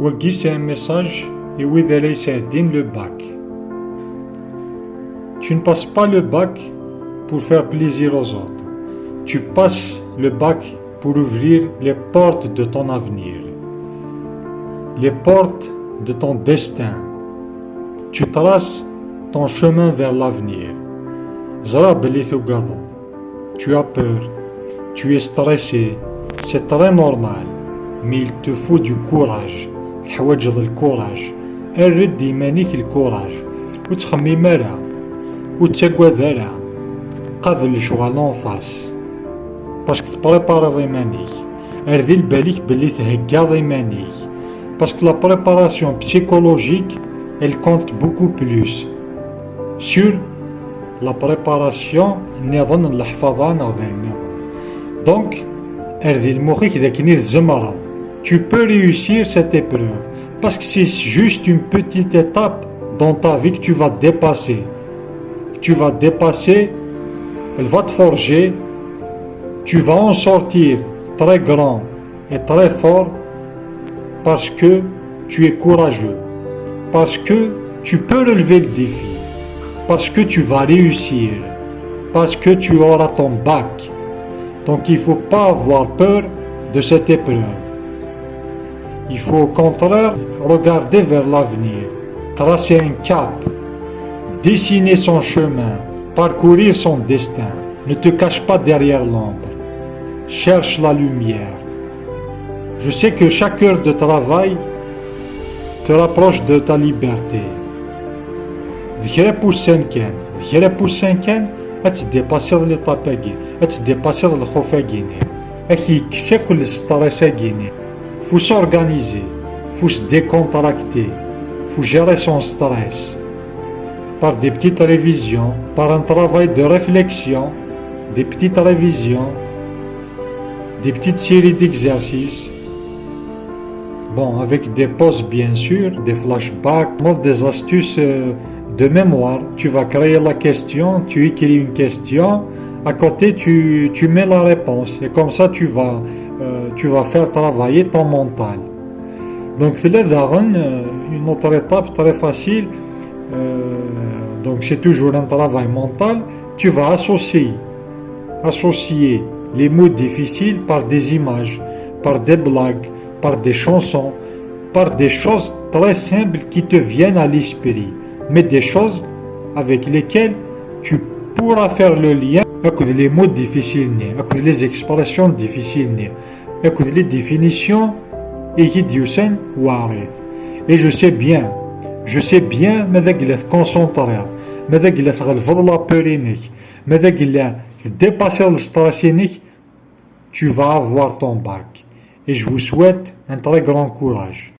Wagi, c'est un message et oui, le bac. Tu ne passes pas le bac pour faire plaisir aux autres. Tu passes le bac pour ouvrir les portes de ton avenir, les portes de ton destin. Tu traces ton chemin vers l'avenir. Tu as peur, tu es stressé, c'est très normal, mais il te faut du courage. تحوج الكوراج. الرد يمانيك الكوراج وتخمم راه وتقوى راه قابل شغل لونفاس باسكو تبريباري ايمانيك. ارذي لباليك بلي تهكاض ايمانيك باسكو لا بريباراسيون بسيكولوجيك elle compte beaucoup plus sur la préparation نظن الحفاظة نظن. دونك ارذي لمخيك ذاك نيت زمرة. Tu peux réussir cette épreuve parce que c'est juste une petite étape dans ta vie que tu vas dépasser. Tu vas dépasser, elle va te forger, tu vas en sortir très grand et très fort parce que tu es courageux, parce que tu peux relever le défi, parce que tu vas réussir, parce que tu auras ton bac. Donc il ne faut pas avoir peur de cette épreuve. Il faut au contraire regarder vers l'avenir, tracer un cap, dessiner son chemin, parcourir son destin. Ne te cache pas derrière l'ombre. Cherche la lumière. Je sais que chaque heure de travail te rapproche de ta liberté. ذكرى بوسان كان ذكرى بوسان كان أتديباسي ليطاباكي أتديباسي الخوفاكيني أكي كسا كل ستريساكيني. Faut s'organiser, faut se décontracter, faut gérer son stress par des petites révisions, par un travail de réflexion, des petites révisions, des petites séries d'exercices. Bon, avec des pauses bien sûr, des flashbacks, des astuces de mémoire. Tu vas créer la question, tu écris une question, à côté tu mets la réponse et comme ça tu vas faire travailler ton mental. Donc c'est une autre étape très facile. Donc c'est toujours un travail mental. Tu vas associer les mots difficiles par des images, par des blagues, par des chansons, par des choses très simples qui te viennent à l'esprit, mais des choses avec lesquelles tu pourras faire le lien avec les mots difficiles, avec les expressions difficiles, avec les définitions et je sais bien ماذا قلت كونسونطرير ماذا قلت غلفض لابورينيك ماذا قلت ديباسي الستراسينيك. Tu vas avoir ton bac et je vous souhaite un très grand courage.